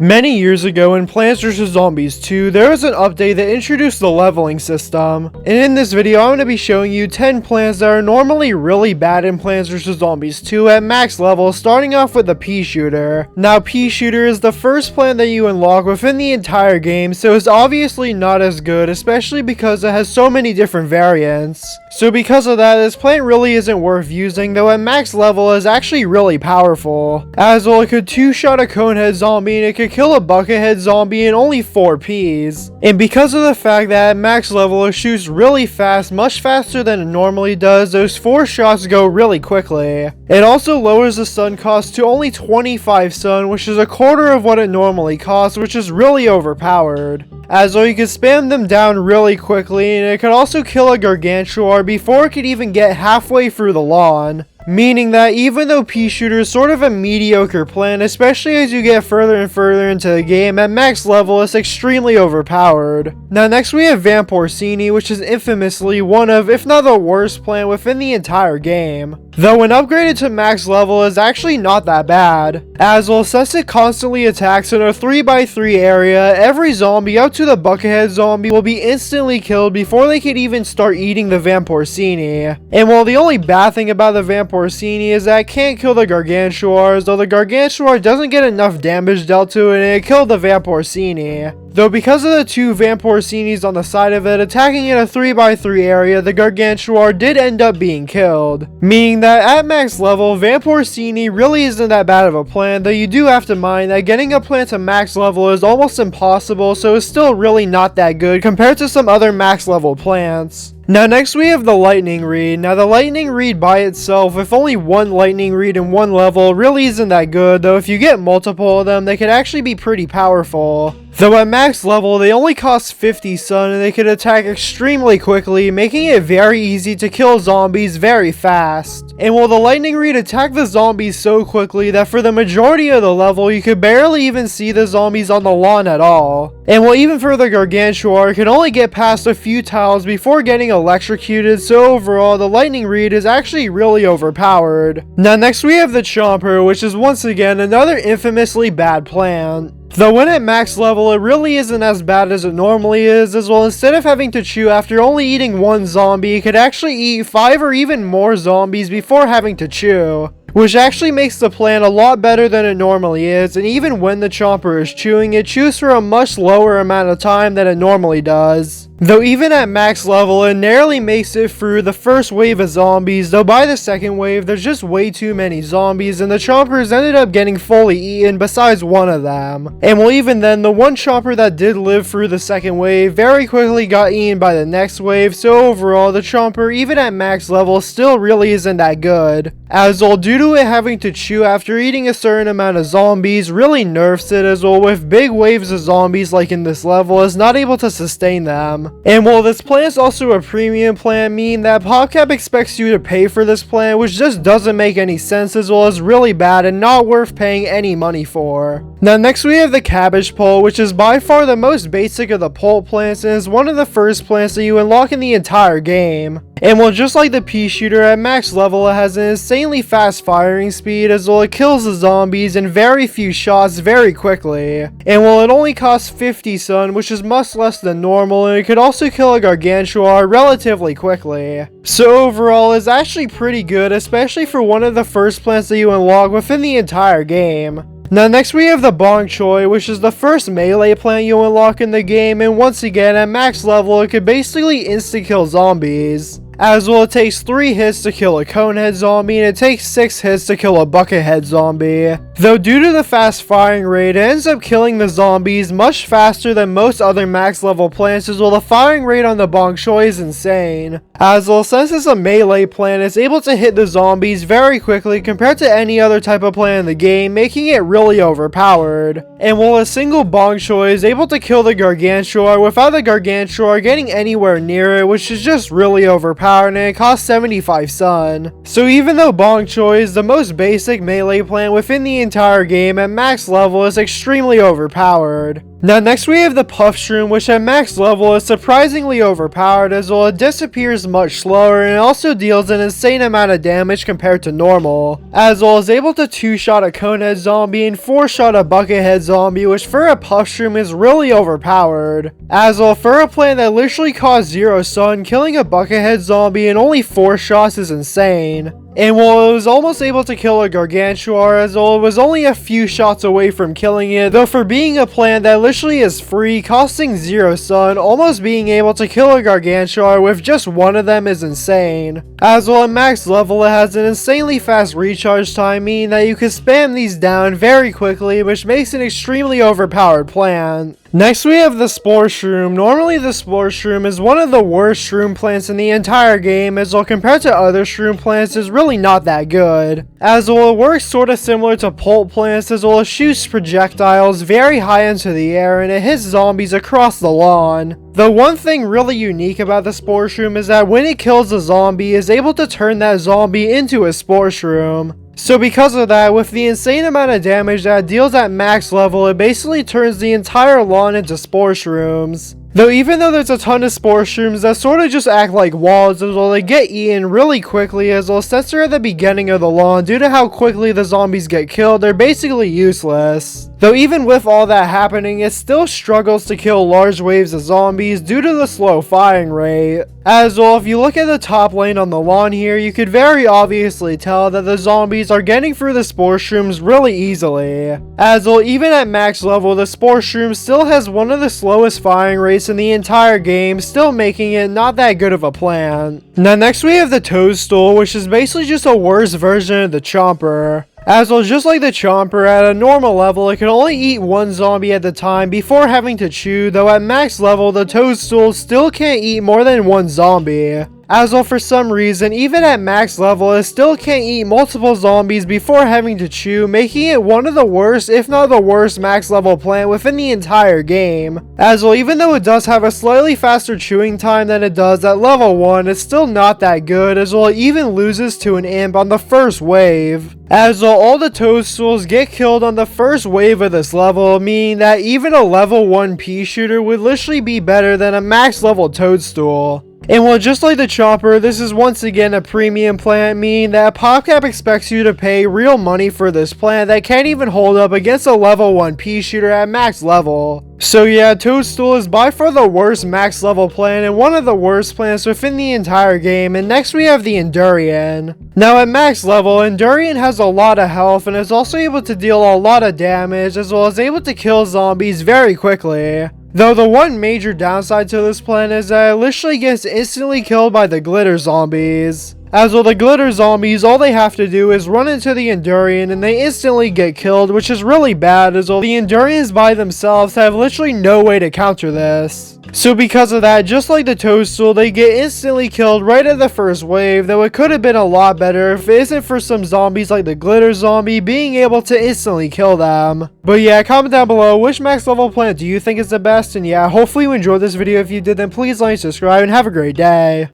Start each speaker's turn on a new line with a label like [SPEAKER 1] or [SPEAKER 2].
[SPEAKER 1] Many years ago in Plants vs. Zombies 2, there was an update that introduced the leveling system. And in this video, I'm going to be showing you 10 plants that are normally really bad in Plants vs. Zombies 2 at max level, starting off with the pea shooter. Now, pea shooter is the first plant that you unlock within the entire game, so it's obviously not as good, especially because it has so many different variants. So because of that, this plant really isn't worth using, though at max level is actually really powerful. As well, it could two-shot a conehead zombie and it could kill a buckethead zombie in only 4 Ps. And because of the fact that at max level it shoots really fast, much faster than it normally does, those 4 shots go really quickly. It also lowers the stun cost to only 25 stun, which is a quarter of what it normally costs, which is really overpowered. As well, you can spam them down really quickly, and it could also kill a Gargantuar before it could even get halfway through the lawn. Meaning that even though pea shooter is sort of a mediocre plant, especially as you get further and further into the game, at max level it's extremely overpowered. Now next we have Vamporcini, which is infamously one of, if not the worst plant within the entire game. Though when upgraded to max level is actually not that bad. As well, since it constantly attacks in a 3x3 area, every zombie up to the buckethead zombie will be instantly killed before they can even start eating the Vamporcini. And while the only bad thing about the Vamporcini is that it can't kill the Gargantuars, though the Gargantuar doesn't get enough damage dealt to it and it killed the Vamporcini. Though because of the 2 Vamporcinis on the side of it attacking in a 3x3 area, the Gargantuar did end up being killed. Meaning that at max level, Vamporcini really isn't that bad of a plant, though you do have to mind that getting a plant to max level is almost impossible, so it's still really not that good compared to some other max level plants. Now next we have the Lightning Reed. Now the Lightning Reed by itself, with only one Lightning Reed in one level, really isn't that good, though if you get multiple of them, they could actually be pretty powerful. Though at max level, they only cost 50 stun and they could attack extremely quickly, making it very easy to kill zombies very fast. And while the Lightning Reed attack the zombies so quickly that for the majority of the level, you could barely even see the zombies on the lawn at all. And while even for the Gargantuar, it can only get past a few tiles before getting electrocuted, so overall, the Lightning Reed is actually really overpowered. Now next we have the Chomper, which is once again another infamously bad plant. Though when at max level, it really isn't as bad as it normally is, as well instead of having to chew after only eating 1 zombie, it could actually eat 5 or even more zombies before having to chew. Which actually makes the plant a lot better than it normally is, and even when the Chomper is chewing, it chews for a much lower amount of time than it normally does. Though even at max level, it narrowly makes it through the first wave of zombies, though by the second wave, there's just way too many zombies, and the Chompers ended up getting fully eaten besides one of them. And well, even then, the one Chomper that did live through the second wave very quickly got eaten by the next wave, so overall, the Chomper, even at max level, still really isn't that good. As well, due to it having to chew after eating a certain amount of zombies, really nerfs it, as well with big waves of zombies like in this level, is not able to sustain them. And while this plant is also a premium plant, meaning that PopCap expects you to pay for this plant, which just doesn't make any sense, as well as really bad and not worth paying any money for. Now next we have the Cabbage Pole, which is by far the most basic of the pole plants and is one of the first plants that you unlock in the entire game. And while just like the pea shooter, at max level it has an insanely fast firing speed, as well it kills the zombies in very few shots very quickly. And while it only costs 50 stun, which is much less than normal, and it could also kill a Gargantuar relatively quickly. So overall, it's actually pretty good, especially for one of the first plants that you unlock within the entire game. Now next we have the Bok Choy, which is the first melee plant you unlock in the game, and once again at max level it could basically insta-kill zombies. As well, it takes 3 hits to kill a conehead zombie, and it takes 6 hits to kill a buckethead zombie. Though due to the fast firing rate, it ends up killing the zombies much faster than most other max level plants, as well the firing rate on the Bok Choy is insane. As well, since it's a melee plant, it's able to hit the zombies very quickly compared to any other type of plant in the game, making it really overpowered. And while a single Bok Choy is able to kill the Gargantuar without the Gargantuar getting anywhere near it, which is just really overpowered, and it costs 75 stun. So even though Bok Choy is the most basic melee plant within the entire game, at max level is extremely overpowered. Now next we have the Puff Shroom, which at max level is surprisingly overpowered, as well it disappears much slower and it also deals an insane amount of damage compared to normal, as well as able to 2-shot a Conehead zombie and 4-shot a Buckethead zombie, which for a Puff Shroom is really overpowered. As well, for a plant that literally costs 0 stun, killing a Buckethead zombie in only 4 shots is insane. And while it was almost able to kill a Gargantuar, as well it was only a few shots away from killing it, though for being a plant that literally is free, costing 0 stun, almost being able to kill a Gargantuar with just one of them is insane. As well at max level it has an insanely fast recharge time, meaning that you can spam these down very quickly, which makes an extremely overpowered plant. Next we have the Spore Shroom. Normally the Spore Shroom is one of the worst shroom plants in the entire game, as well compared to other shroom plants is really not that good. As well it works sorta similar to pulp plants, as well it shoots projectiles very high into the air and it hits zombies across the lawn. The one thing really unique about the Spore Shroom is that when it kills a zombie, it is able to turn that zombie into a Spore Shroom. So because of that, with the insane amount of damage that it deals at max level, it basically turns the entire lawn into Spore Shrooms. Though even though there's a ton of Spore Shrooms that sort of just act like walls, as well they get eaten really quickly, as well since they're at the beginning of the lawn, due to how quickly the zombies get killed, they're basically useless. Though even with all that happening, it still struggles to kill large waves of zombies due to the slow firing rate. As well, if you look at the top lane on the lawn here, you could very obviously tell that the zombies are getting through the Spore Shrooms really easily. As well, even at max level, the Spore Shroom still has one of the slowest firing rates in the entire game, still making it not that good of a plant. Now next we have the Toadstool, which is basically just a worse version of the Chomper. As well, just like the Chomper, at a normal level, it can only eat one zombie at a time before having to chew, though at max level, the Toadstool still can't eat more than one zombie. As well, for some reason, even at max level, it still can't eat multiple zombies before having to chew, making it one of the worst, if not the worst, max level plant within the entire game. As well, even though it does have a slightly faster chewing time than it does at level 1, it's still not that good, as well it even loses to an imp on the first wave. As well, all the Toadstools get killed on the first wave of this level, meaning that even a level 1 pea shooter would literally be better than a max level Toadstool. And while just like the Chomper, this is once again a premium plant, meaning that PopCap expects you to pay real money for this plant that can't even hold up against a level 1 pea shooter at max level. So yeah, Toadstool is by far the worst max level plant and one of the worst plants within the entire game. And next we have the Endurian. Now at max level, Endurian has a lot of health and is also able to deal a lot of damage, as well as able to kill zombies very quickly. Though the one major downside to this plant is that it literally gets instantly killed by the glitter zombies. As well, the glitter zombies, all they have to do is run into the Endurian and they instantly get killed, which is really bad, as well the Endurians by themselves have literally no way to counter this. So because of that, just like the Toadstool, they get instantly killed right at the first wave, though it could have been a lot better if it isn't for some zombies like the glitter zombie being able to instantly kill them. But yeah, comment down below which max level plant do you think is the best, and yeah, hopefully you enjoyed this video. If you did, then please like, subscribe, and have a great day.